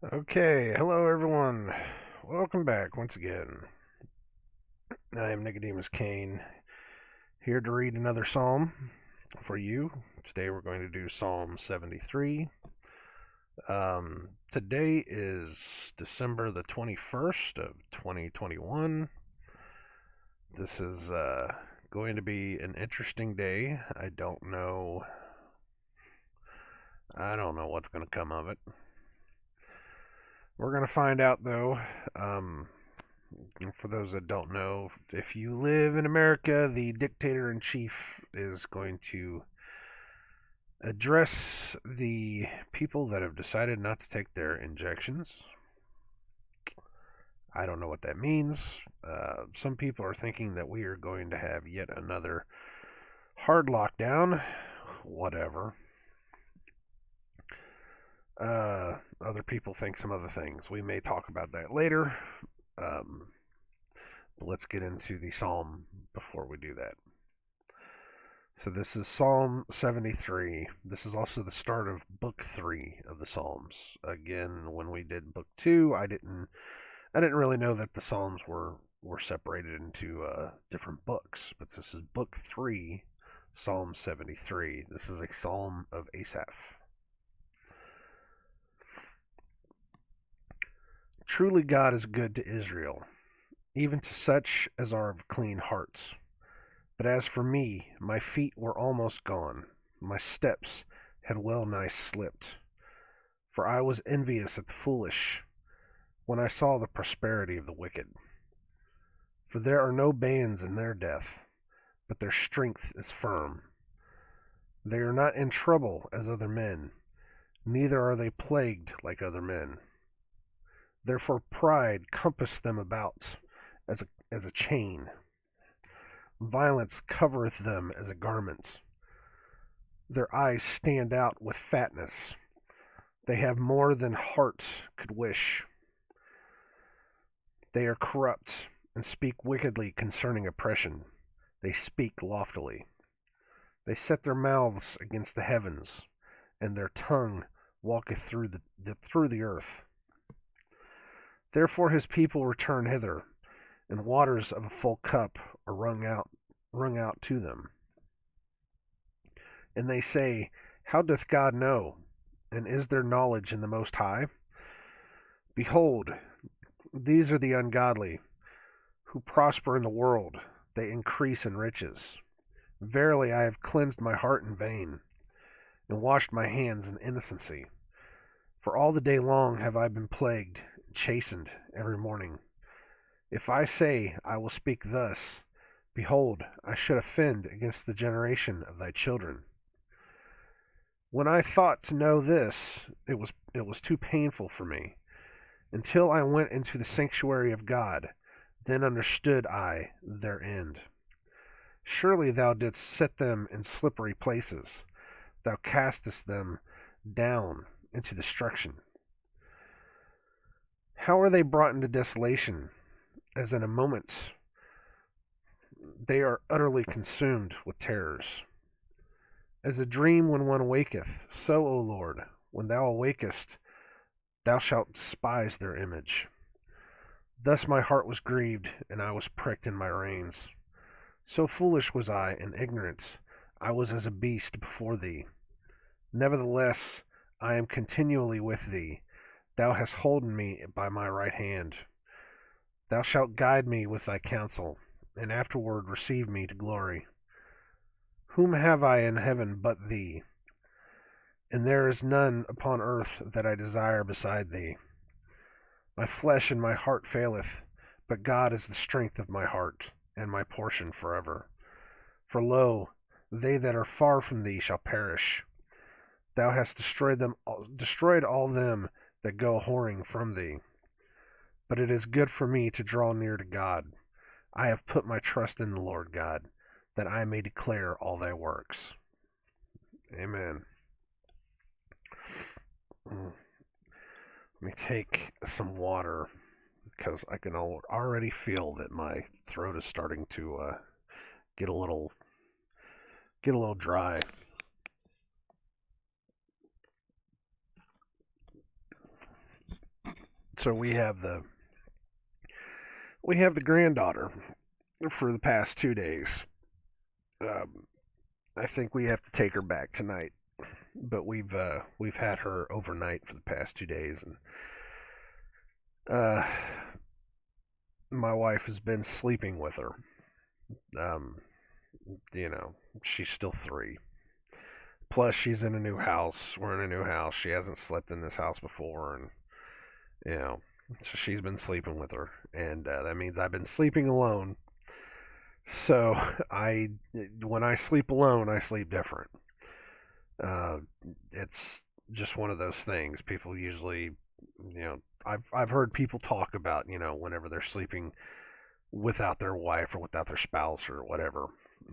Okay, hello everyone. Welcome back once again. I am Nicodemus Kane, here to read another psalm for you. Today we're going to do Psalm 73. Today is December the 21st of 2021. This is going to be an interesting day. I don't know what's going to come of it. We're going to find out though. Um, For those that don't know, if you live in America, the dictator in chief is going to address the people that have decided not to take their injections. I don't know what that means. Some people are thinking that we are going to have yet another hard lockdown. Whatever. Other people think some other things. We may talk about that later. Um, but let's get into the psalm before we do that. So this is Psalm 73. This is also the start of book 3 of the Psalms. Again, when we did book 2, I didn't really know that the Psalms were separated into different books, but this is book 3, Psalm 73. This is a psalm of Asaph. Truly God is good to Israel, even to such as are of clean hearts. But as for me, my feet were almost gone, my steps had well nigh slipped. For I was envious at the foolish, when I saw the prosperity of the wicked. For there are no bands in their death, but their strength is firm. They are not in trouble as other men, neither are they plagued like other men. Therefore pride compassed them about as a chain. Violence covereth them as a garment. Their eyes stand out with fatness. They have more than heart could wish. They are corrupt, and speak wickedly concerning oppression. They speak loftily. They set their mouths against the heavens, and their tongue walketh through the earth. Therefore his people return hither, and waters of a full cup are wrung out to them. And they say, how doth God know? And is there knowledge in the Most High? Behold, these are the ungodly, who prosper in the world, they increase in riches. Verily I have cleansed my heart in vain, and washed my hands in innocency. For all the day long have I been plagued and chastened every morning. If I say, I will speak thus, behold, I should offend against the generation of thy children. When I thought to know this, it was too painful for me. Until I went into the sanctuary of God, then understood I their end. Surely thou didst set them in slippery places. Thou castest them down into destruction. How are they brought into desolation, as in a moment? They are utterly consumed with terrors. As a dream when one awaketh, so, O Lord, when thou awakest, thou shalt despise their image. Thus my heart was grieved, and I was pricked in my reins. So foolish was I and ignorant, I was as a beast before thee. Nevertheless, I am continually with thee. Thou hast holden me by my right hand. Thou shalt guide me with thy counsel, and afterward receive me to glory. Whom have I in heaven but thee? And there is none upon earth that I desire beside thee. My flesh and my heart faileth, but God is the strength of my heart, and my portion forever. For lo, they that are far from thee shall perish. Thou hast destroyed all them that go whoring from thee. But it is good for me to draw near to God. I have put my trust in the Lord God, that I may declare all thy works. Amen. Let me take some water, because I can already feel that my throat is starting to get a little dry. So we have the granddaughter for the past 2 days. Um, I think we have to take her back tonight, but we've had her overnight for the past 2 days, and uh, my wife has been sleeping with her. Um, you know, she's still 3. Plus, she's in a new house. We're in a new house. She hasn't slept in this house before, and you know, so she's been sleeping with her, and that means I've been sleeping alone. So I, when I sleep alone, I sleep different. Uh, it's just one of those things. People usually, I've heard people talk about, whenever they're sleeping without their wife or without their spouse or whatever,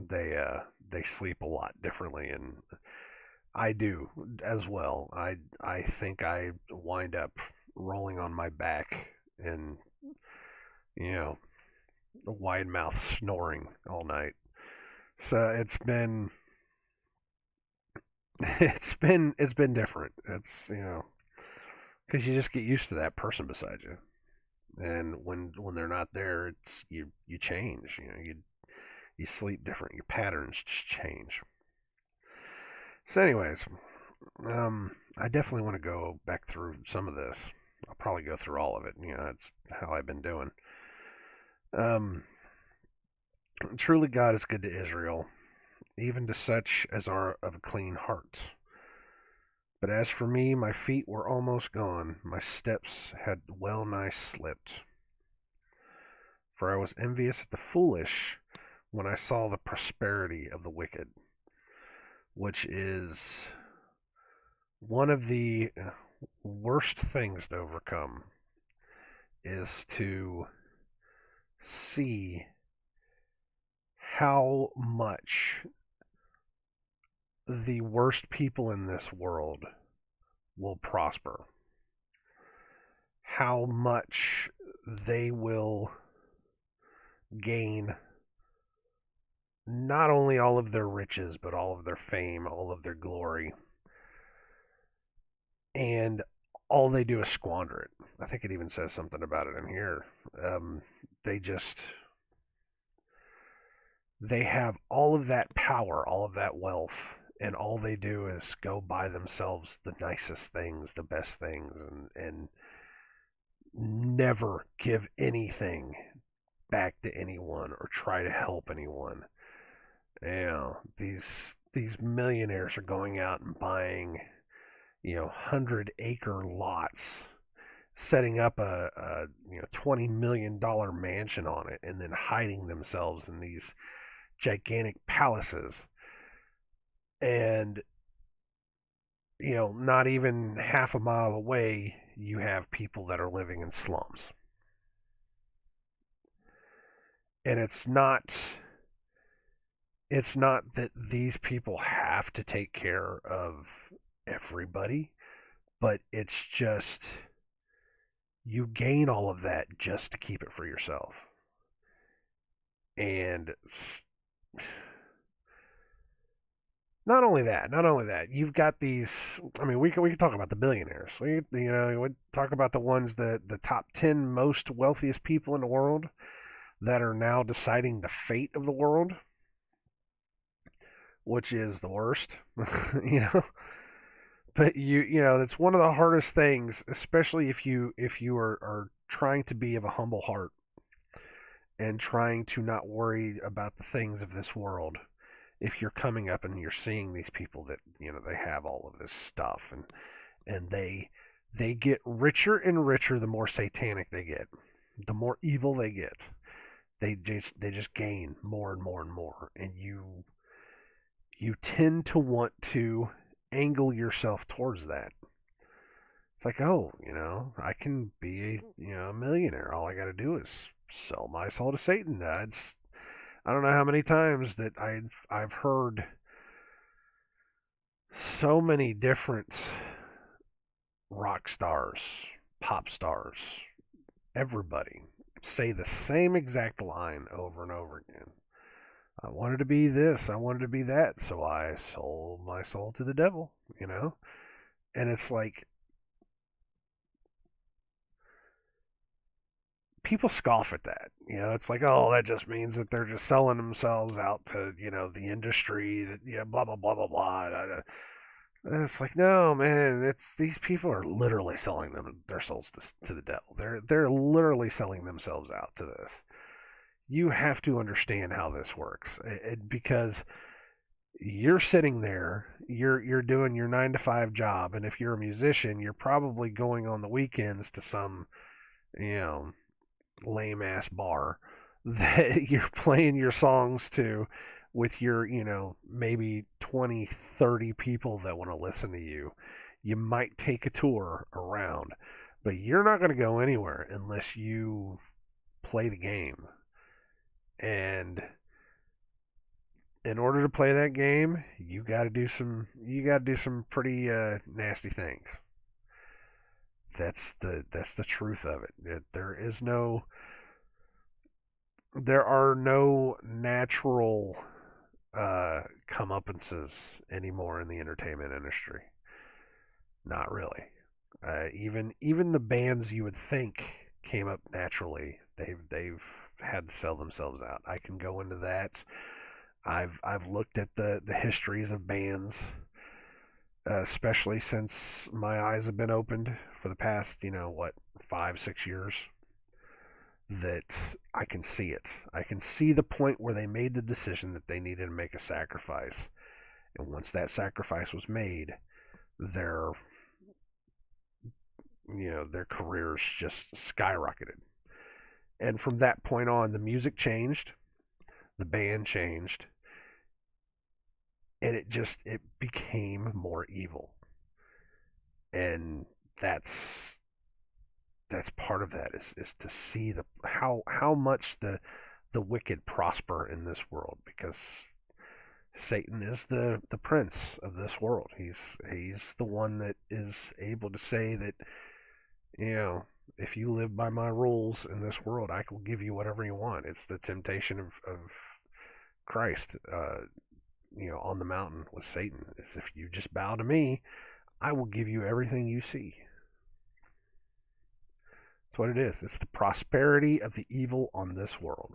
they sleep a lot differently, and I do as well. I think I wind up rolling on my back and you know wide mouth snoring all night. So it's been different. It's because you just get used to that person beside you, and when they're not there, it's you change. You sleep different. Your patterns just change. So, anyways, I definitely want to go back through some of this. I'll probably go through all of it. That's how I've been doing. Um, Truly, God is good to Israel, even to such as are of a clean heart. But as for me, my feet were almost gone, my steps had well nigh slipped. For I was envious at the foolish when I saw the prosperity of the wicked, which is one of the worst things to overcome, is to see how much the worst people in this world will prosper, how much they will gain not only all of their riches, but all of their fame, all of their glory, and all they do is squander it. I think it even says something about it in here. Um, they just they have all of that power, all of that wealth, and all they do is go buy themselves the nicest things, the best things, and never give anything back to anyone or try to help anyone. These millionaires are going out and buying 100-acre lots, setting up a $20 million mansion on it, and then hiding themselves in these gigantic palaces. And not even half a mile away, you have people that are living in slums. And it's not that these people have to take care of everybody, but it's just you gain all of that just to keep it for yourself. And not only that, you've got these. I mean, we can talk about the billionaires. We talk about the ones that the top 10 most wealthiest people in the world that are now deciding the fate of the world, which is the worst. you know, but that's one of the hardest things, especially if you are trying to be of a humble heart and trying to not worry about the things of this world. If you're coming up and you're seeing these people that they have all of this stuff, and they get richer and richer the more satanic they get, the more evil they get. They just gain more and more and more, and you tend to want to angle yourself towards that. It's like, oh, I can be a millionaire. All I got to do is sell my soul to Satan. I don't know how many times that I've heard so many different rock stars, pop stars, everybody say the same exact line over and over again. I wanted to be this, I wanted to be that, so I sold my soul to the devil. And it's like, people scoff at that. It's like, oh, that just means that they're just selling themselves out to, the industry, that, blah, blah, blah, blah, blah. And it's like, no, man, it's these people are literally selling their souls to the devil. They're literally selling themselves out to this. You have to understand how this works, because you're sitting there, you're doing your 9 to 5 job, and if you're a musician, you're probably going on the weekends to some, you know, lame ass bar that you're playing your songs to with your, maybe 20, 30 people that want to listen to you. You might take a tour around, but you're not going to go anywhere unless you play the game. And in order to play that game, you got to do some pretty nasty things. That's the truth of it. There are no natural comeuppances anymore in the entertainment industry. Not really. Even the bands you would think came up naturally, they've had to sell themselves out. I can go into that. I've looked at the histories of bands, especially since my eyes have been opened for the past, 5 6 years. That I can see it. I can see the point where they made the decision that they needed to make a sacrifice, and once that sacrifice was made, their their careers just skyrocketed. And from that point on, the music changed, the band changed, and it became more evil. And that's part of that is to see how much the wicked prosper in this world, because Satan is the prince of this world. He's the one that is able to say that, you know if you live by my rules in this world, I will give you whatever you want. It's the temptation of Christ, on the mountain with Satan. Is, if you just bow to me, I will give you everything you see. That's what it is. It's the prosperity of the evil on this world.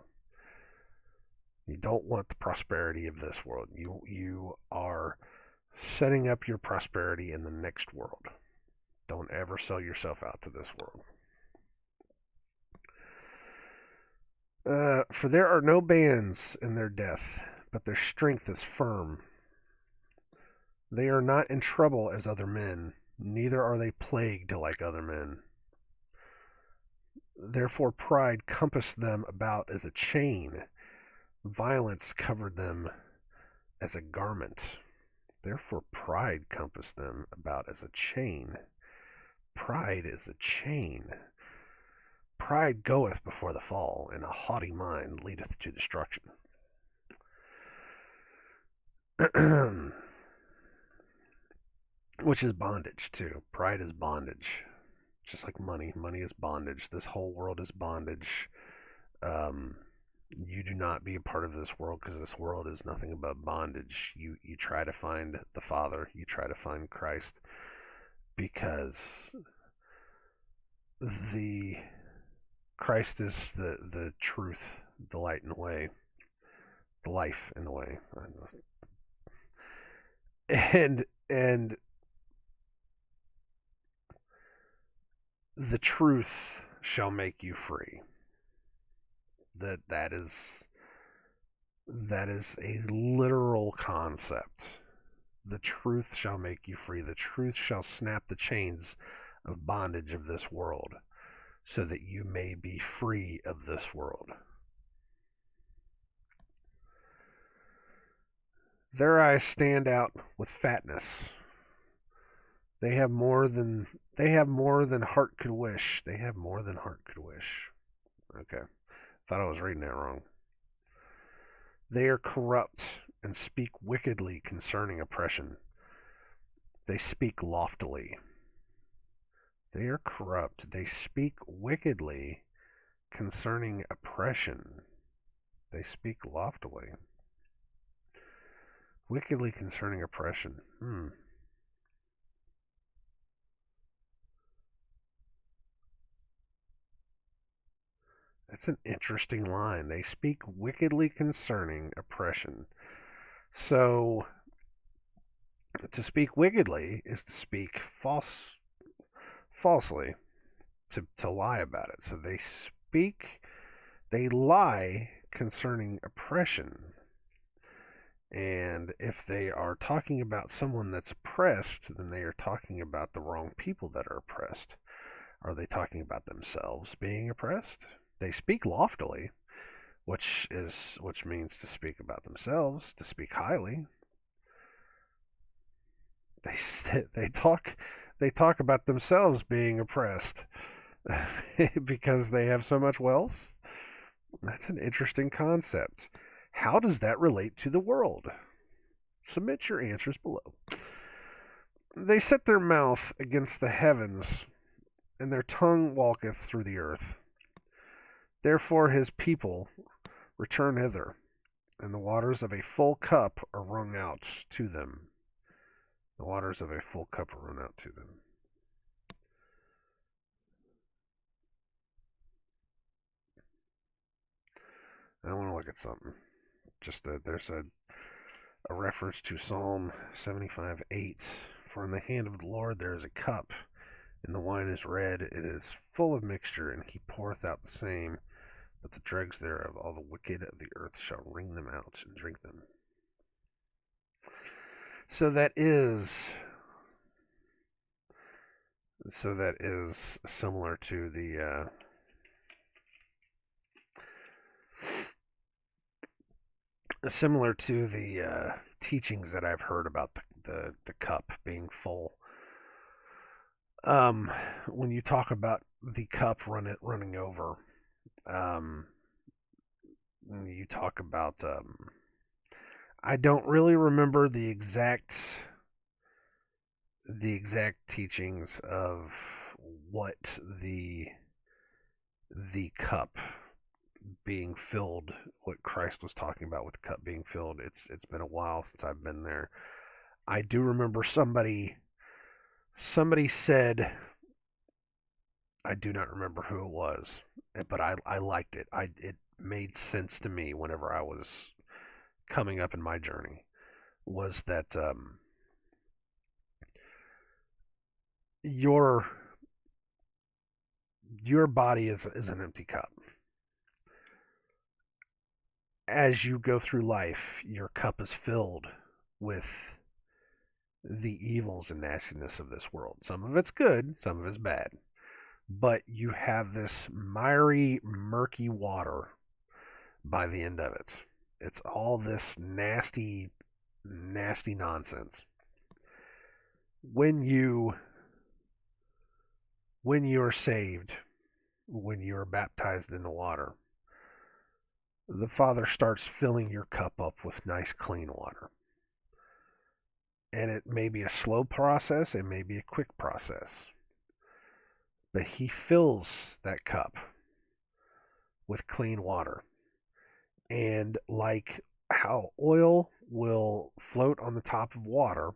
You don't want the prosperity of this world. You are setting up your prosperity in the next world. Don't ever sell yourself out to this world. For there are no bands in their death, but their strength is firm. They are not in trouble as other men, neither are they plagued like other men. Therefore pride compassed them about as a chain, violence covered them as a garment. Therefore pride compassed them about as a chain. Pride is a chain. Pride goeth before the fall, and a haughty mind leadeth to destruction. Which is bondage, too. Pride is bondage. Just like money. Money is bondage. This whole world is bondage. You do not be a part of this world, because this world is nothing but bondage. You try to find the Father. You try to find Christ, because the Christ is the truth, the light and the way, the life and the way. And the truth shall make you free. That is a literal concept. The truth shall make you free. The truth shall snap the chains of bondage of this world, so that you may be free of this world. Their eyes stand out with fatness. They have more than heart could wish. They have more than heart could wish. Okay. Thought I was reading that wrong. They are corrupt and speak wickedly concerning oppression. They speak loftily. They are corrupt. They speak wickedly concerning oppression. They speak loftily. Wickedly concerning oppression. That's an interesting line. They speak wickedly concerning oppression. So, to speak wickedly is to speak falsely, to lie about it. So they lie concerning oppression. And if they are talking about someone that's oppressed, then they are talking about the wrong people that are oppressed. Are they talking about themselves being oppressed? They speak loftily, which means to speak about themselves, to speak highly. They talk about themselves being oppressed because they have so much wealth. That's an interesting concept. How does that relate to the world? Submit your answers below. They set their mouth against the heavens, and their tongue walketh through the earth. Therefore his people return hither, and the waters of a full cup are wrung out to them. The waters of a full cup are run out to them. I want to look at something. Just that there's a reference to Psalm 75:8. For in the hand of the Lord there is a cup, and the wine is red. It is full of mixture, and he poureth out the same. But the dregs thereof, all the wicked of the earth shall wring them out and drink them. So that is similar to the teachings that I've heard about the cup being full. When you talk about the cup running over, you talk about I don't really remember the exact teachings of what the cup being filled, what Christ was talking about with the cup being filled. It's been a while since I've been there. I do remember somebody said, I do not remember who it was, but I liked it. It made sense to me whenever I was coming up in my journey, was that your body is an empty cup. As you go through life, your cup is filled with the evils and nastiness of this world. Some of it's good, some of it's bad. But you have this miry, murky water by the end of it. It's all this nasty nonsense. When you are saved, when you are baptized in the water, the Father starts filling your cup up with nice, clean water. And it may be a slow process, it may be a quick process. But he fills that cup with clean water. And like how oil will float on the top of water,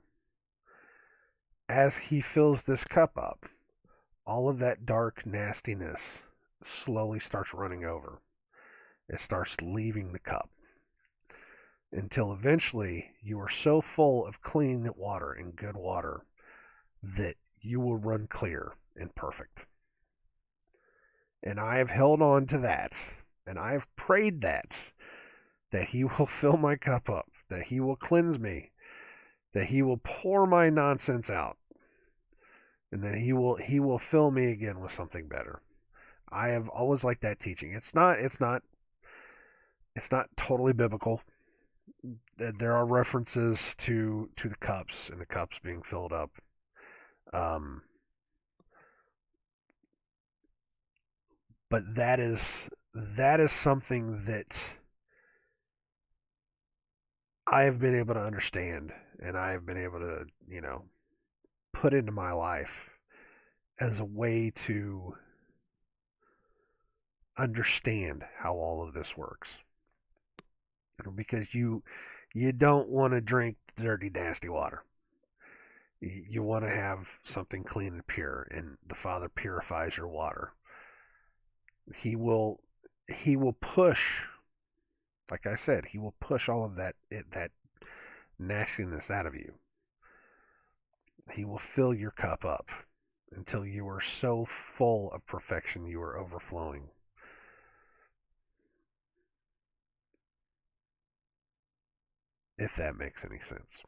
as he fills this cup up, all of that dark nastiness slowly starts running over. It starts leaving the cup until eventually you are so full of clean water and good water that you will run clear and perfect. And I have held on to that, and I have prayed that he will fill my cup up, that he will cleanse me, that he will pour my nonsense out, and that he will fill me again with something better. I have always liked that teaching. It's not totally biblical. There are references to the cups and the cups being filled up. But that is something that I have been able to understand, and I have been able to, put into my life as a way to understand how all of this works. Because you don't want to drink dirty, nasty water. You want to have something clean and pure, and the Father purifies your water. He will he will push, like I said, he will push all of that nastiness out of you. He will fill your cup up until you are so full of perfection you are overflowing. If that makes any sense.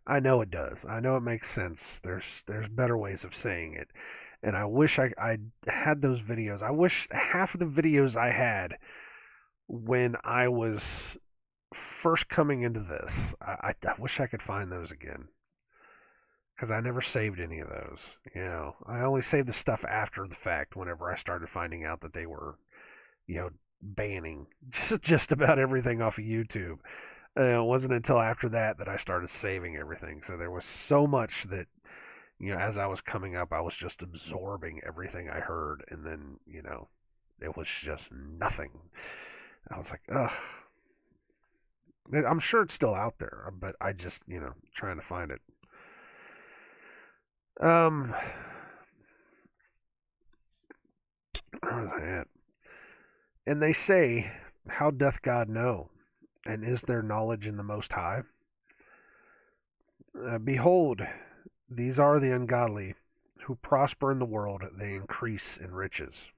I know it does. I know it makes sense. There's better ways of saying it. And I wish I had those videos. I wish half of the videos I had when I was first coming into this, I wish I could find those again. Because I never saved any of those. I only saved the stuff after the fact whenever I started finding out that they were, banning just about everything off of YouTube. It wasn't until after that I started saving everything. So there was so much that, as I was coming up, I was just absorbing everything I heard. And then, it was just nothing. I was like, ugh. I'm sure it's still out there, but I just, trying to find it. Where was I at? And they say, how doth God know? And is there knowledge in the Most High? Behold, these are the ungodly who prosper in the world, they increase in riches.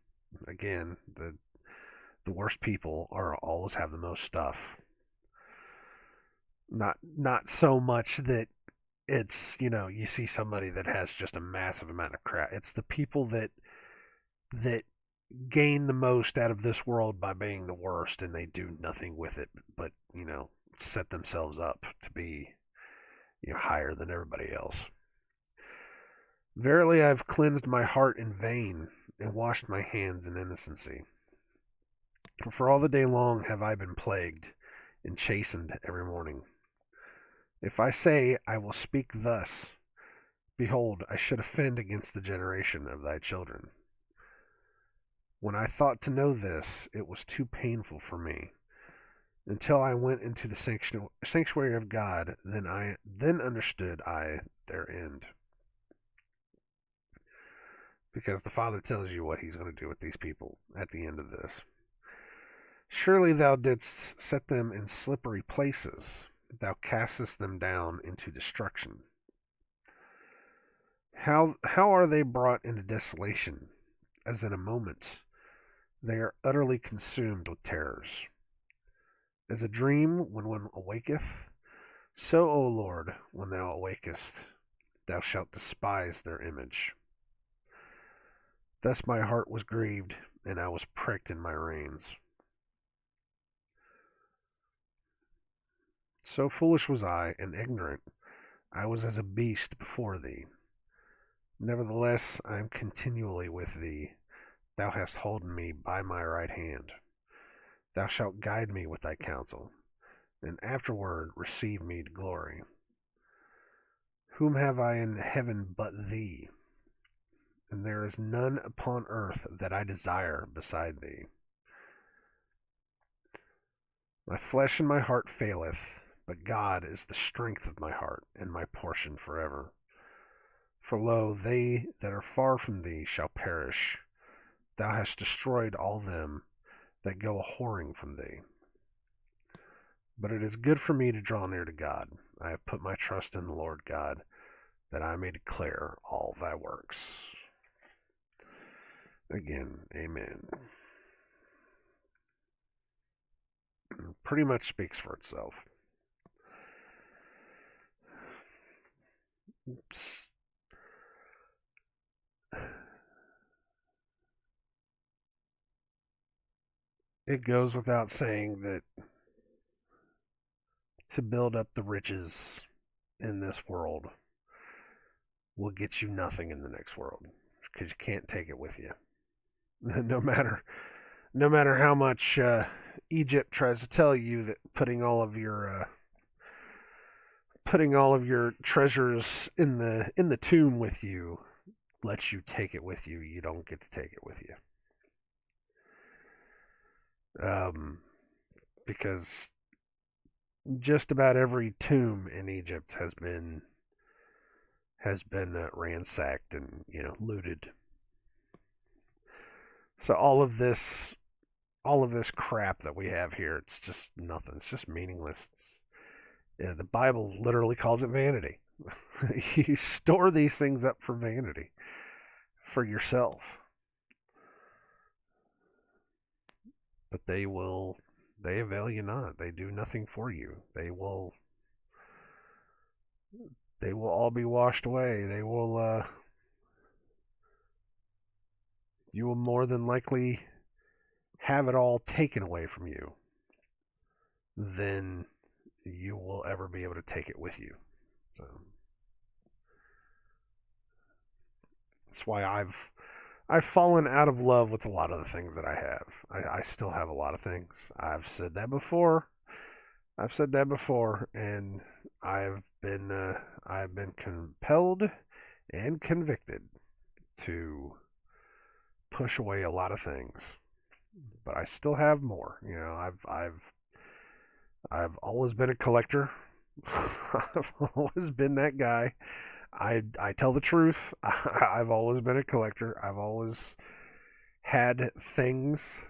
Again, the worst people are always have the most stuff. Not so much that it's, you see somebody that has just a massive amount of crap. It's the people that gain the most out of this world by being the worst, and they do nothing with it but, set themselves up to be, higher than everybody else. Verily, I've cleansed my heart in vain and washed my hands in innocency. For all the day long have I been plagued and chastened every morning. If I say, I will speak thus, behold, I should offend against the generation of thy children. When I thought to know this, it was too painful for me. Until I went into the sanctuary of God, then understood I their end. Because the Father tells you what he's going to do with these people at the end of this. Surely thou didst set them in slippery places. Thou castest them down into destruction. How are they brought into desolation, as in a moment? They are utterly consumed with terrors. As a dream when one awaketh, so, O Lord, when thou awakest, thou shalt despise their image. Thus my heart was grieved, and I was pricked in my reins. So foolish was I, and ignorant. I was as a beast before thee. Nevertheless, I am continually with thee. Thou hast holden me by my right hand. Thou shalt guide me with thy counsel, and afterward receive me to glory. Whom have I in heaven but thee? And there is none upon earth that I desire beside thee. My flesh and my heart faileth, but God is the strength of my heart and my portion forever. For lo, they that are far from thee shall perish. Thou hast destroyed all them that go a whoring from thee. But it is good for me to draw near to God. I have put my trust in the Lord God, that I may declare all thy works. Again, amen. Pretty much speaks for itself. It goes without saying that to build up the riches in this world will get you nothing in the next world, because you can't take it with you. no matter how much Egypt tries to tell you that putting all of your treasures in the tomb with you lets you take it with you, you don't get to take it with you. Because just about every tomb in Egypt has been ransacked and looted. So all of this all of this crap that we have here, it's just nothing. It's just meaningless. Yeah, the Bible literally calls it vanity. You store these things up for vanity, for yourself. But they avail you not. They do nothing for you. They will all be washed away. You will more than likely have it all taken away from you than you will ever be able to take it with you. So that's why I've fallen out of love with a lot of the things that I have. I still have a lot of things. I've said that before, and I've been compelled and convicted to push away a lot of things, but I still have more. I've always been a collector. I've always been that guy. I tell the truth. I've always been a collector. I've always had things,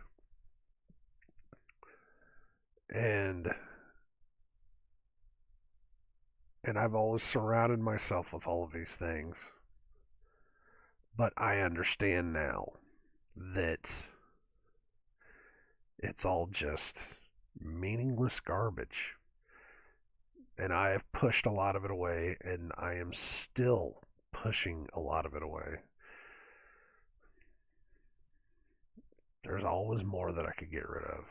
and I've always surrounded myself with all of these things. But I understand now that it's all just meaningless garbage. And I have pushed a lot of it away, and I am still pushing a lot of it away. There's always more that I could get rid of.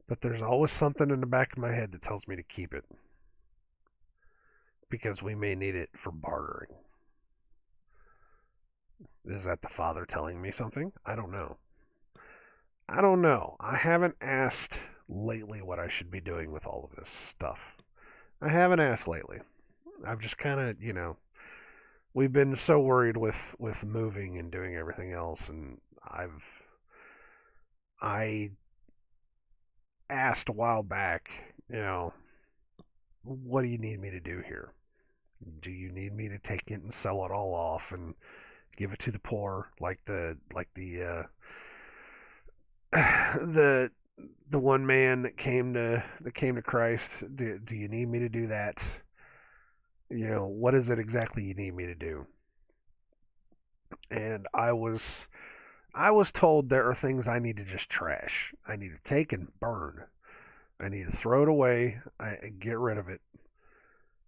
But there's always something in the back of my head that tells me to keep it because we may need it for bartering. Is that the Father telling me something? I don't know. I don't know. I haven't asked lately what I should be doing with all of this stuff. I haven't asked lately. I've just kind of, we've been so worried with moving and doing everything else, and I asked a while back, what do you need me to do here? Do you need me to take it and sell it all off and give it to the poor the the one man that came to Christ? Do you need me to do that? What is it exactly you need me to do? And I was told there are things I need to just trash. I need to take and burn. I need to throw it away. Get rid of it.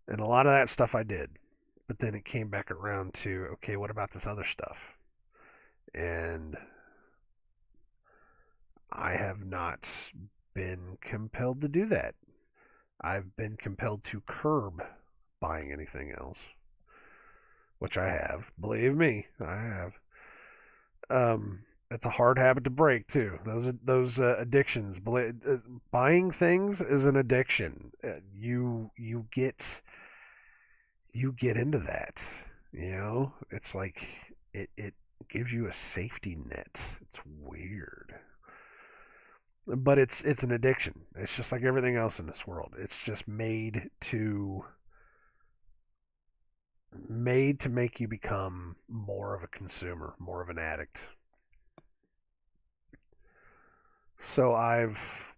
And a lot of that stuff I did. But then it came back around to, okay, what about this other stuff? And I have not been compelled to do that. I've been compelled to curb buying anything else, which I have. Believe me, I have. It's a hard habit to break too. Those addictions. Buying things is an addiction. You get into that. It's like it gives you a safety net. It's weird, but it's an addiction. It's just like everything else in this world. It's just made to make you become more of a consumer, more of an addict. So I've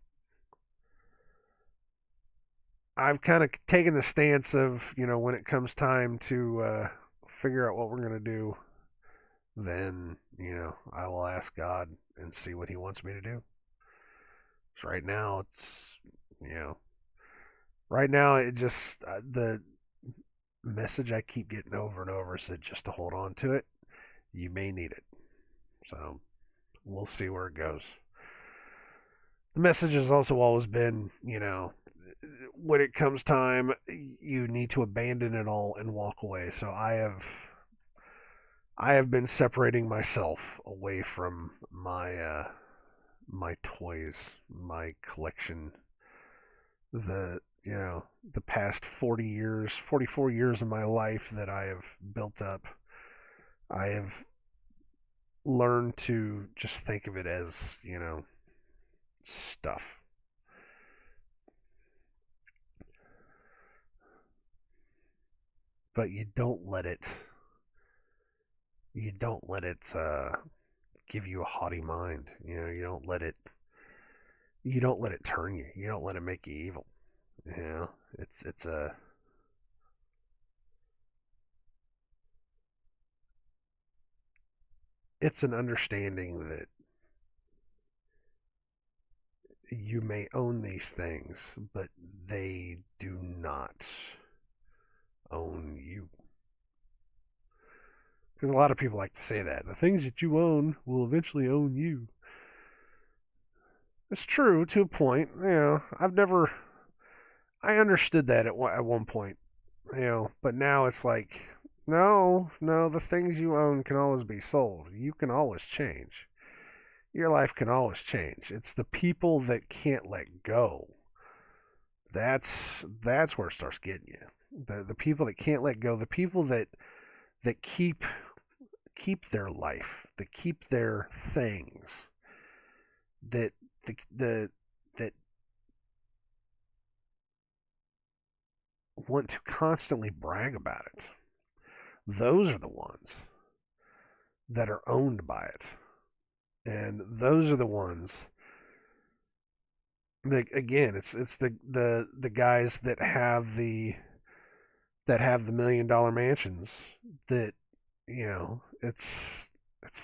kind of taken the stance of, when it comes time to figure out what we're going to do, then, I will ask God and see what He wants me to do. So right now, it just, the message I keep getting over and over is that just to hold on to it. You may need it. So we'll see where it goes. The message has also always been, when it comes time, you need to abandon it all and walk away. So I have been separating myself away from my toys, my collection. The past 40 years, 44 years of my life that I have built up, I have learned to just think of it as, stuff. But you don't let it you don't let it give you a haughty mind. You don't let it turn you. You don't let it make you evil. You know, it's a it's an understanding that you may own these things, but they do not own you. Because a lot of people like to say that the things that you own will eventually own you. It's true to a point. I understood that at one point, but now it's like, no, no, the things you own can always be sold. You can always change. Your life can always change. It's the people that can't let go. That's where it starts getting you. The people that can't let go, the people that keep their life, that keep their things, that the that want to constantly brag about it. Those are the ones that are owned by it. And those are the ones that, again, it's the guys that have the $1 million mansions that, it's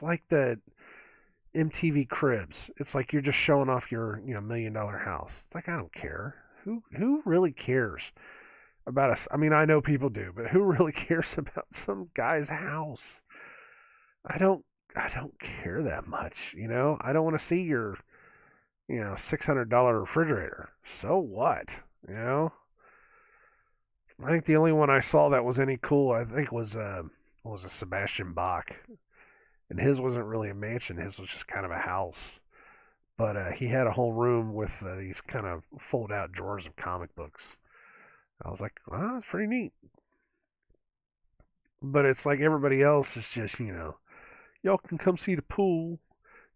like the MTV Cribs. It's like you're just showing off your, $1 million house. It's like, I don't care. Who really cares about us? I mean, I know people do, but who really cares about some guy's house? I don't I don't care that much, I don't want to see your, $600 refrigerator. So what? I think the only one I saw that was any cool, I think was a Sebastian Bach, and his wasn't really a mansion. His was just kind of a house, but he had a whole room with these kind of fold out drawers of comic books. I was like, wow, that's pretty neat. But it's like everybody else is just, y'all can come see the pool.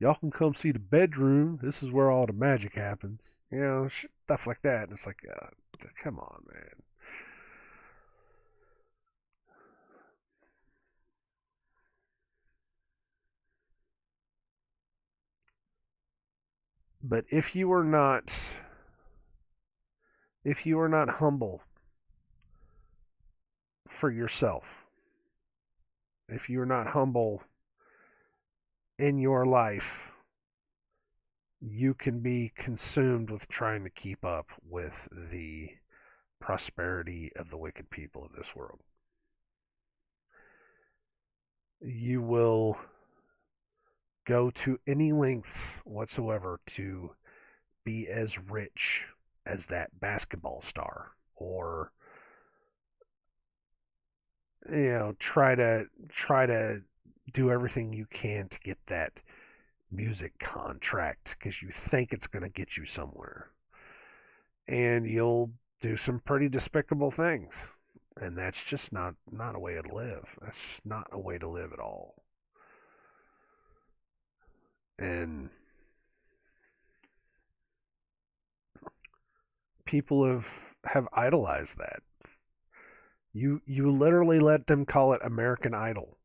Y'all can come see the bedroom. This is where all the magic happens. Stuff like that. And it's like, come on, man. But if you are not humble for yourself, if you are not humble in your life, you can be consumed with trying to keep up with the prosperity of the wicked people of this world. You will go to any lengths whatsoever to be as rich as that basketball star, or try to do everything you can to get that music contract because you think it's going to get you somewhere, and you'll do some pretty despicable things, and that's just not a way to live. That's just not a way to live at all. And people have idolized that. You literally let them call it American Idol.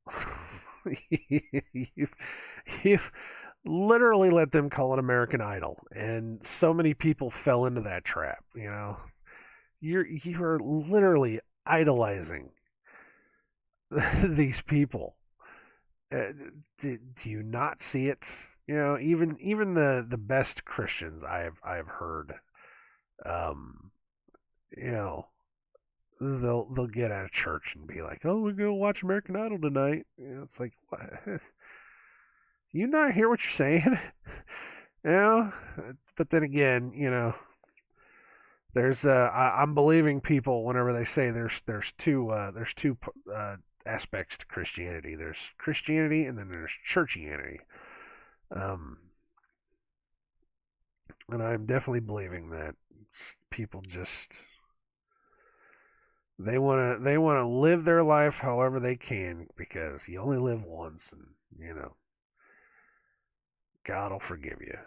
you've, you've literally let them call it American Idol, and so many people fell into that trap. You're literally idolizing these people. Do you not see it? Even the best Christians I have heard, um, you know, they'll get out of church and be like, "Oh, we're gonna watch American Idol tonight." It's like, what? You not hear what you're saying? you know. But then again, there's I'm believing people whenever they say there's two aspects to Christianity. There's Christianity and then there's churchianity. Um, and I'm definitely believing that people just they want to live their life however they can because you only live once, and God will forgive you,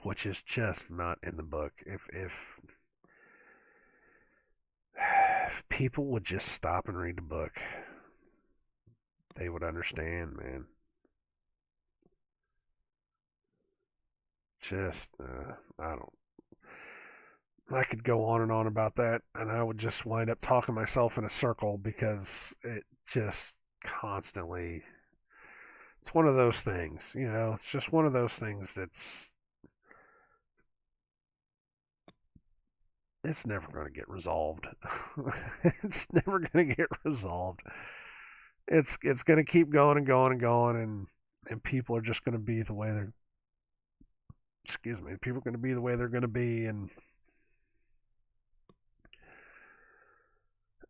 which is just not in the book. If if people would just stop and read the book, they would understand, man. Just, I don't. I could go on and on about that, and I would just wind up talking myself in a circle because it just constantly. It's one of those things, you know. It's just one of those things that's. It's never going to get resolved. It's never going to get resolved. It's going to keep going and going and going, and people are just going to be the way they're. Excuse me. People are going to be the way they're going to be, and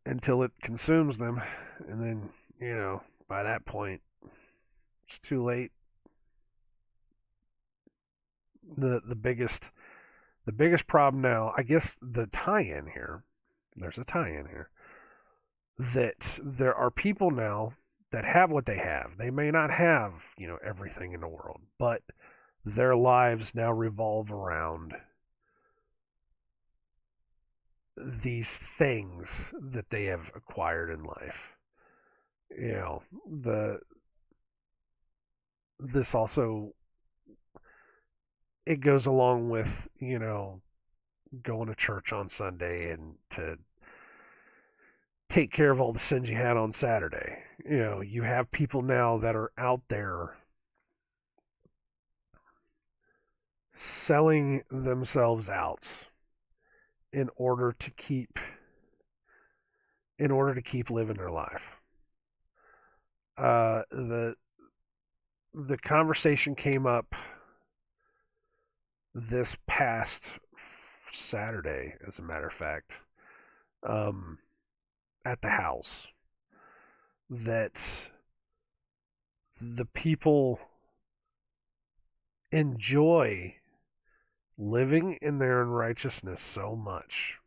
until it consumes them, and then by that point it's too late. The biggest problem now, I guess, the tie-in here. There's a tie-in here that there are people now that have what they have. They may not have everything in the world, but their lives now revolve around these things that they have acquired in life. The this also, it goes along with going to church on Sunday and to take care of all the sins you had on Saturday. You have people now that are out there selling themselves out in order to keep living their life. The conversation came up this past Saturday, as a matter of fact, at the house, that the people enjoy living in their unrighteousness so much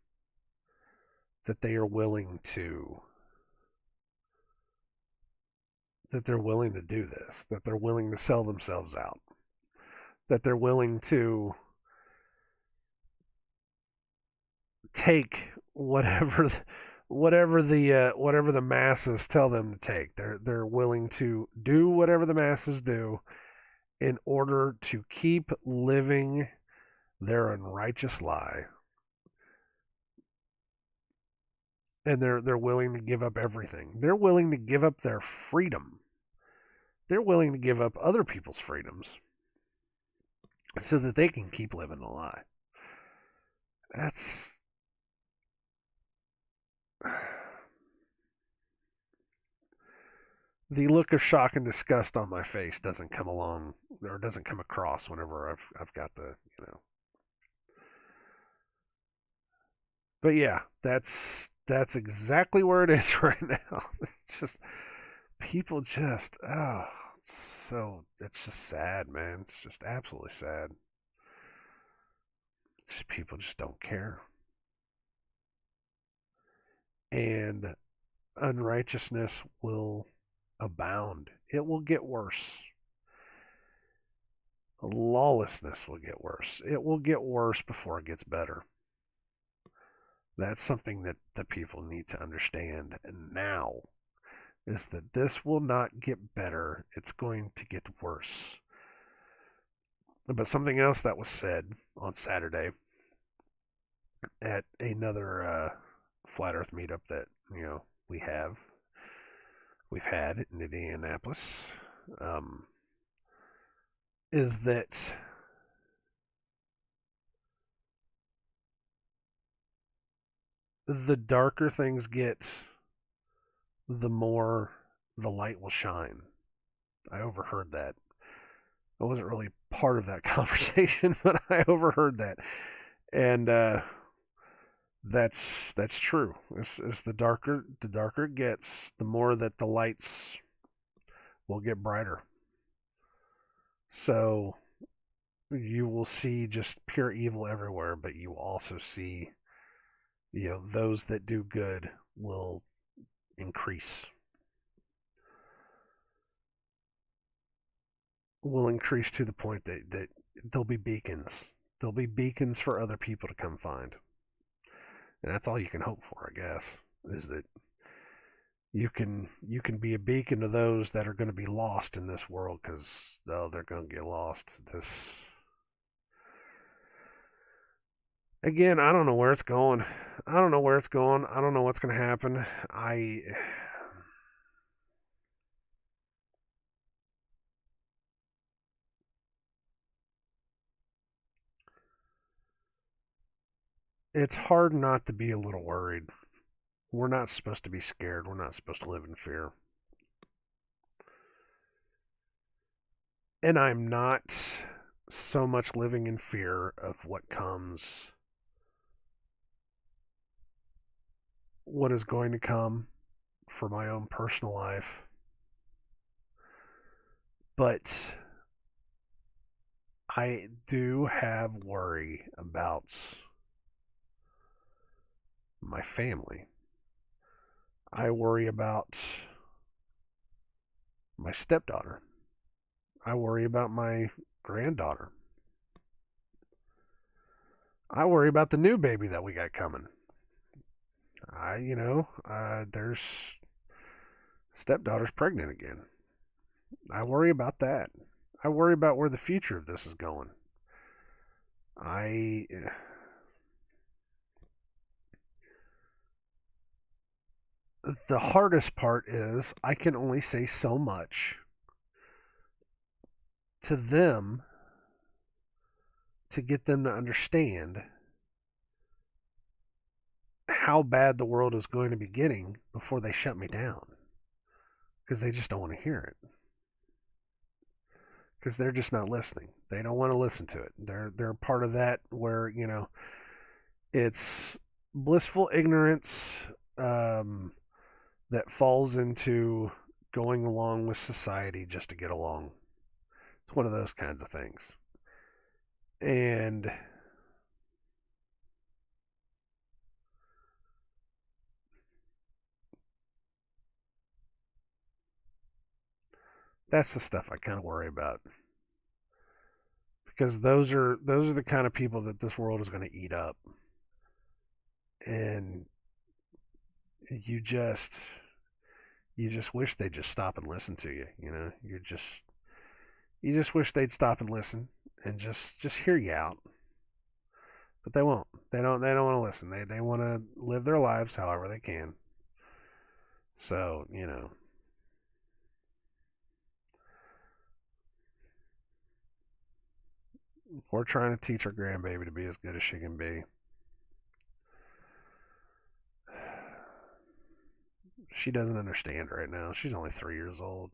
that they are willing to do this, that they're willing to sell themselves out, that they're willing to take whatever the masses tell them to take. They're willing to do whatever the masses do in order to keep living their unrighteous lie. And they're willing to give up everything. They're willing to give up their freedom. They're willing to give up other people's freedoms so that they can keep living a lie. That's the look of shock and disgust on my face doesn't come along, or doesn't come across whenever I've got the. But yeah, that's exactly where it is right now. Just people just it's just sad, man. It's just absolutely sad. Just people just don't care. And unrighteousness will abound. It will get worse. Lawlessness will get worse. It will get worse before it gets better. That's something that the people need to understand now, is that this will not get better. It's going to get worse. But something else that was said on Saturday at another flat Earth meetup that we've had in Indianapolis, is that the darker things get, the more the light will shine. I overheard that. I wasn't really part of that conversation, but I overheard that, and that's true. As the darker it gets, the more that the lights will get brighter. So you will see just pure evil everywhere, but you will also see, those that do good will increase. Will increase to the point that there'll be beacons. There'll be beacons for other people to come find. And that's all you can hope for, I guess. is that you can be a beacon to those that are going to be lost in this world because they're going to get lost. This again, I don't know where it's going. I don't know where it's going. I don't know what's going to happen. I It's hard not to be a little worried. We're not supposed to be scared. We're not supposed to live in fear. And I'm not so much living in fear of what is going to come for my own personal life. But I do have worry about my family. I worry about my stepdaughter. I worry about my granddaughter. I worry about the new baby that we got coming. There's stepdaughter's pregnant again. I worry about that. I worry about where the future of this is going. I The hardest part is I can only say so much to them to get them to understand how bad the world is going to be getting before they shut me down because they just don't want to hear it because they're just not listening. They don't want to listen to it. They're part of that where it's blissful ignorance that falls into going along with society just to get along. It's one of those kinds of things. And that's the stuff I kind of worry about because those are the kind of people that this world is going to eat up. And you just you just wish they'd just stop and listen to you, you just wish they'd stop and listen and just hear you out. But they won't. They don't want to listen. They want to live their lives however they can. So, we're trying to teach our grandbaby to be as good as she can be. She doesn't understand right now. She's only 3 years old.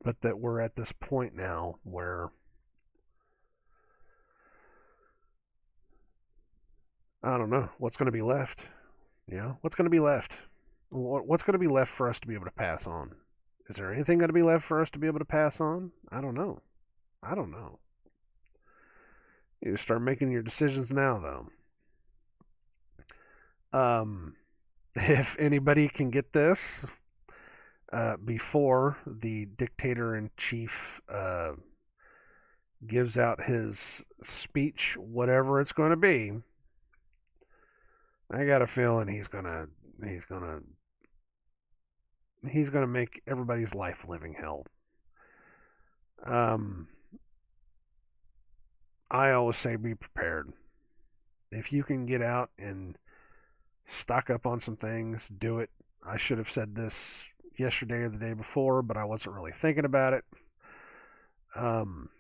But that we're at this point now where I don't know what's going to be left. What's going to be left? What's going to be left for us to be able to pass on? Is there anything going to be left for us to be able to pass on? I don't know. I don't know. You start making your decisions now, though. If anybody can get this before the dictator in chief gives out his speech, whatever it's going to be, I got a feeling he's gonna make everybody's life a living hell. Um, I always say be prepared. If you can get out and stock up on some things, do it. I should have said this yesterday or the day before, but I wasn't really thinking about it. Um,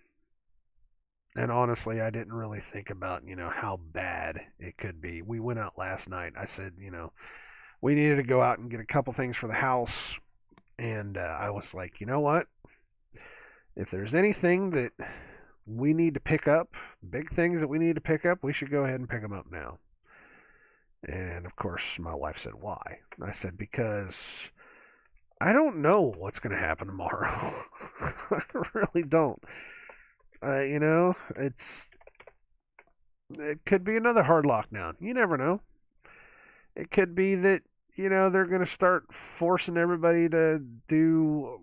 and honestly, I didn't really think about, how bad it could be. We went out last night. I said, we needed to go out and get a couple things for the house. And I was like, you know what? If there's anything that we need to pick up, big things that we need to pick up, we should go ahead and pick them up now. And of course, my wife said, why? And I said, because I don't know what's going to happen tomorrow. I really don't. It could be another hard lockdown. You never know. It could be that, they're going to start forcing everybody to do,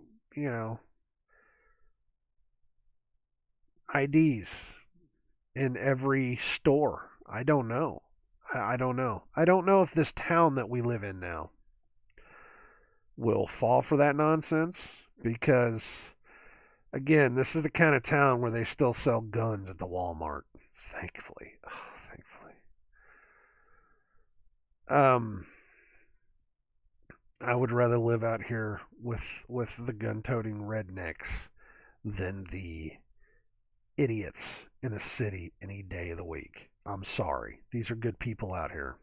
IDs in every store. I don't know. I don't know. I don't know if this town that we live in now will fall for that nonsense because, again, this is the kind of town where they still sell guns at the Walmart. Thankfully. Oh, thankfully. Um, I would rather live out here with the gun-toting rednecks than the idiots in the city any day of the week. I'm sorry. These are good people out here.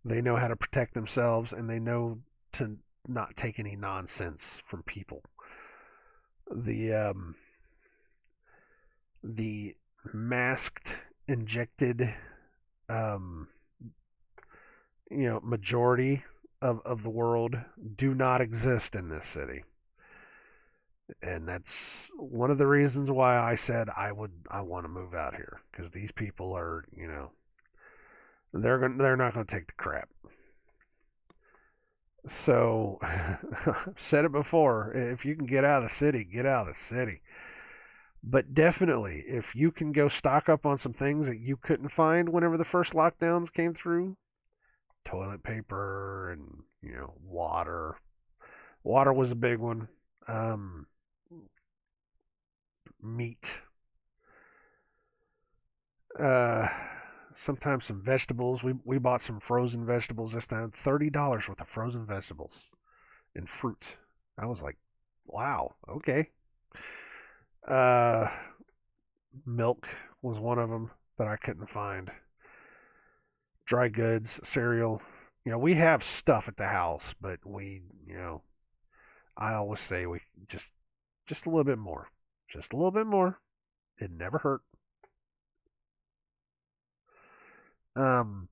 They know how to protect themselves and they know to not take any nonsense from people. The the masked, injected, um, majority of the world do not exist in this city, and that's one of the reasons why I said I want to move out here because these people are they're not gonna take the crap. So I've said it before. If you can get out of the city, get out of the city. But definitely, if you can go stock up on some things that you couldn't find whenever the first lockdowns came through, toilet paper and water. Water was a big one. Um, Meat. Uh, Sometimes some vegetables. We bought some frozen vegetables this time. $30 worth of frozen vegetables and fruit. I was like, wow, okay. Uh, Milk was one of them that I couldn't find. Dry goods, cereal. We have stuff at the house, but I always say we just a little bit more, just a little bit more. It never hurt. Um,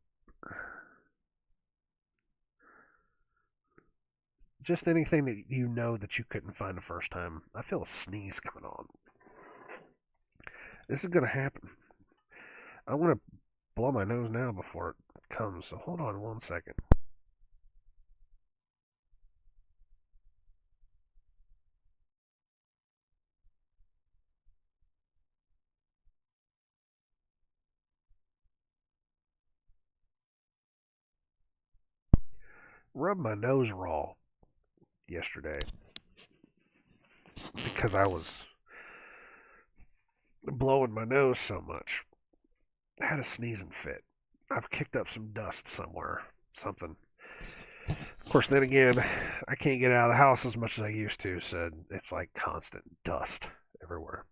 just anything that that you couldn't find the first time. I feel a sneeze coming on. This is gonna happen. I want to blow my nose now before it comes. So hold on 1 second. Rubbed my nose raw yesterday because I was blowing my nose so much. I had a sneezing fit. I've kicked up some dust somewhere. Something. Of course, then again, I can't get out of the house as much as I used to, so it's like constant dust everywhere.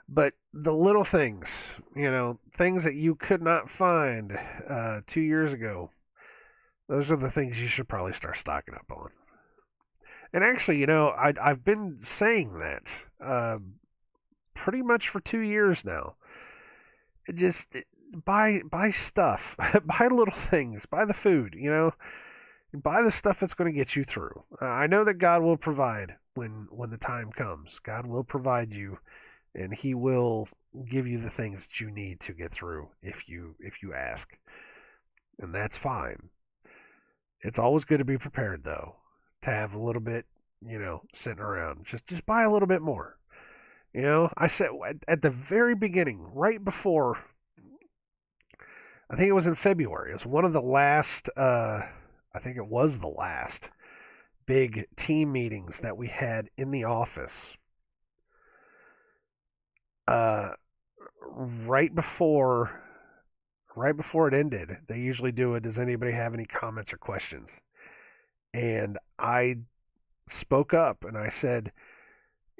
But the little things, things that you could not find 2 years ago, those are the things you should probably start stocking up on. And actually, I've been saying that pretty much for 2 years now. Just buy stuff, buy little things, buy the food, buy the stuff that's going to get you through. I know that God will provide when the time comes. God will provide you, and He will give you the things that you need to get through if you ask, and that's fine. It's always good to be prepared, though, to have a little bit, sitting around. Just buy a little bit more. I said at the very beginning, right before, I think it was in February. It was one of the last. I think it was the last big team meetings that we had in the office. Uh, right before, right before it ended, they usually do it. Does anybody have any comments or questions? And I spoke up and I said,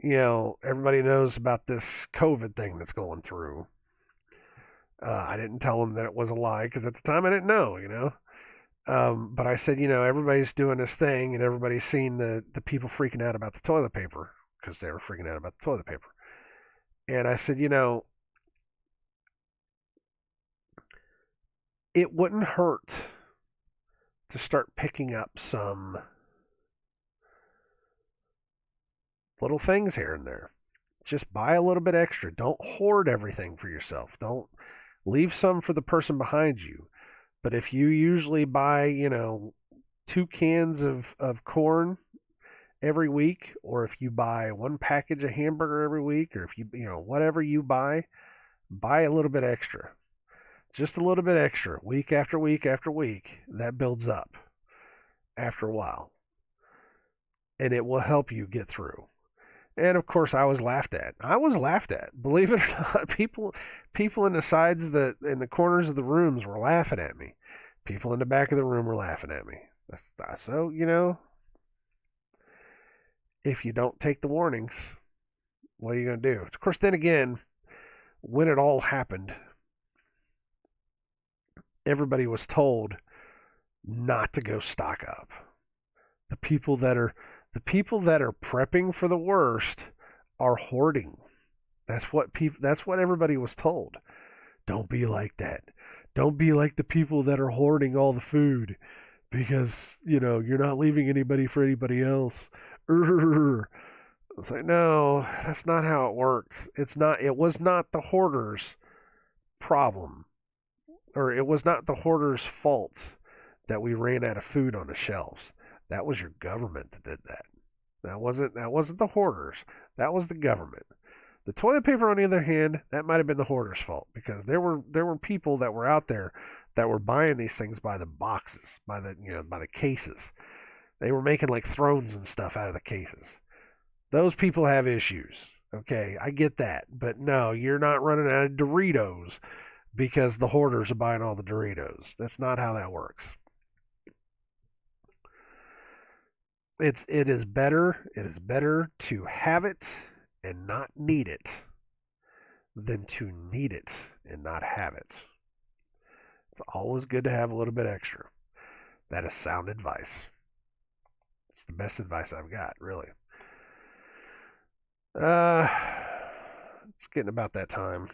everybody knows about this COVID thing that's going through. I didn't tell them that it was a lie because at the time I didn't know. But I said, everybody's doing this thing and everybody's seen the people freaking out about the toilet paper because they were freaking out about the toilet paper. And I said, it wouldn't hurt to start picking up some little things here and there. Just buy a little bit extra. Don't hoard everything for yourself. Don't leave some for the person behind you. But if you usually buy, 2 cans of corn every week, or if you buy one package of hamburger every week, or if whatever you buy a little bit extra. Just a little bit extra, week after week after week. That builds up after a while, and it will help you get through. And of course, I was laughed at. I was laughed at. Believe it or not, people in the sides, in the corners of the rooms were laughing at me. People in the back of the room were laughing at me. So if you don't take the warnings, what are you going to do? Of course, then again, when it all happened, everybody was told not to go stock up. The people that are prepping for the worst are hoarding. That's what everybody was told. Don't be like that. Don't be like the people that are hoarding all the food because, you're not leaving anybody for anybody else. It's like, no, that's not how it works. It was not the hoarders' problem, or it was not the hoarders' fault that we ran out of food on the shelves. That was your government that did that. That wasn't the hoarders. That was the government. The toilet paper, on the other hand, that might have been the hoarders' fault because there were people that were out there that were buying these things by the boxes, by the cases. They were making like thrones and stuff out of the cases. Those people have issues. Okay, I get that, but no, you're not running out of Doritos because the hoarders are buying all the Doritos. That's not how that works. It is better to have it and not need it than to need it and not have it. It's always good to have a little bit extra. That is sound advice. It's the best advice I've got, really. It's getting about that time.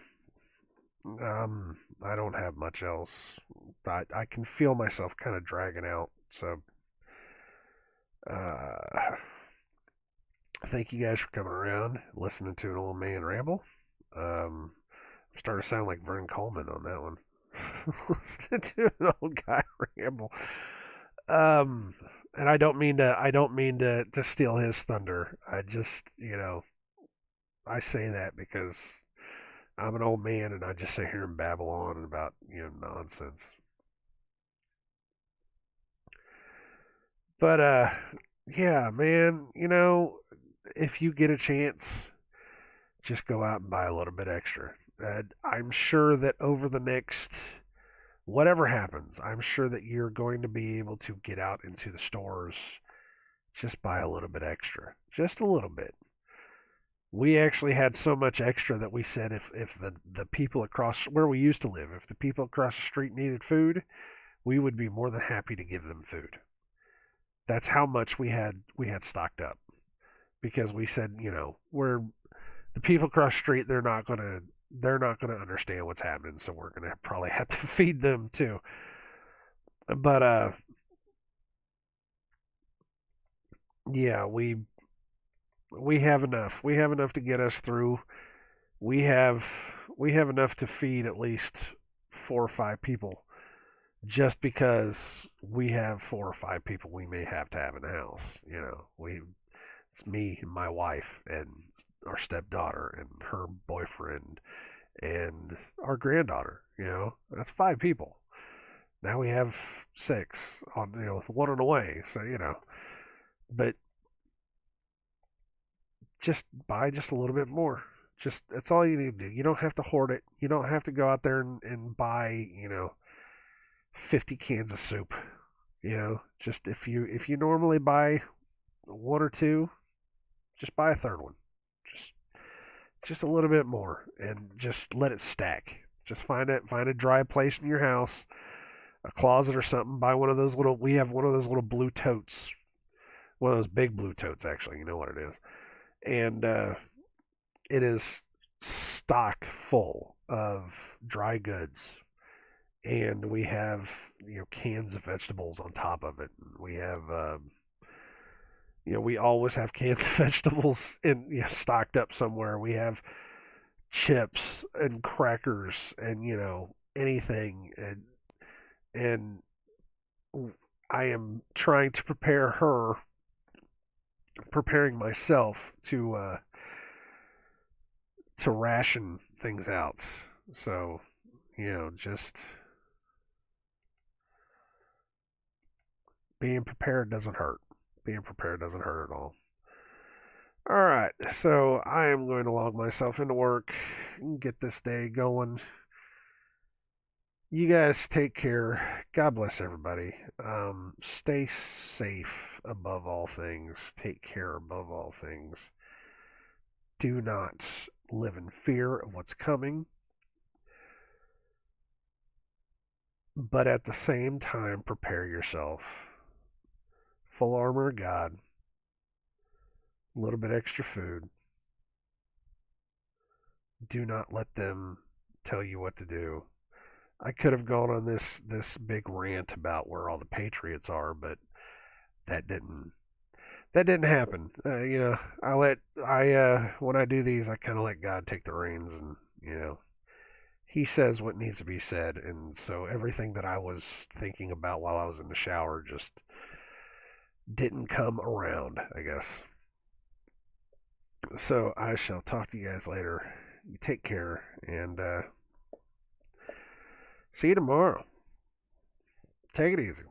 I don't have much else. I can feel myself kind of dragging out, so thank you guys for coming around, listening to an old man ramble. I'm starting to sound like Vern Coleman on that one. Listening to an old guy ramble. And I don't mean to steal his thunder. I just, I say that because I'm an old man and I just sit here and babble on about, nonsense. But yeah, man, if you get a chance, just go out and buy a little bit extra. I'm sure that over the next whatever happens, I'm sure that you're going to be able to get out into the stores, just buy a little bit extra, just a little bit. We actually had so much extra that we said if the people across where we used to live, if the people across the street needed food, we would be more than happy to give them food. That's how much we had stocked up because we said, we're the people across the street, they're not gonna understand what's happening, so we're gonna probably have to feed them too. But yeah, we have enough. We have enough to get us through. We have we have enough to feed at least 4 or 5 people, just because we have 4 or 5 people we may have to have in the house. It's me and my wife and our stepdaughter and her boyfriend and our granddaughter. That's 5 people. Now we have 6 on with one on the way. So but just buy just a little bit more. Just that's all you need to do. You don't have to hoard it. You don't have to go out there and buy 50 cans of soup. Just if you normally buy one or two, just buy a third one. Just just a little bit more and just let it stack. Just find a dry place in your house, a closet or something. Buy one of those little. We have one of those little blue totes, one of those big blue totes. Actually, you know what it is, and it is stock full of dry goods, and we have cans of vegetables on top of it. We have we always have cans of vegetables stocked up somewhere. We have chips and crackers and anything, and I am trying to prepare her preparing myself to ration things out. So, just being prepared doesn't hurt. Being prepared doesn't hurt at all. All right, so I am going to log myself into work and get this day going. You guys take care. God bless everybody. Stay safe above all things. Take care above all things. Do not live in fear of what's coming, but at the same time, prepare yourself. Full armor of God, a little bit extra food. Do not let them tell you what to do. I could have gone on this big rant about where all the patriots are, but that didn't that didn't happen. I when I do these, I kind of let God take the reins, and He says what needs to be said, and so everything that I was thinking about while I was in the shower just didn't come around, I guess. So I shall talk to you guys later. You take care, and see you tomorrow. Take it easy.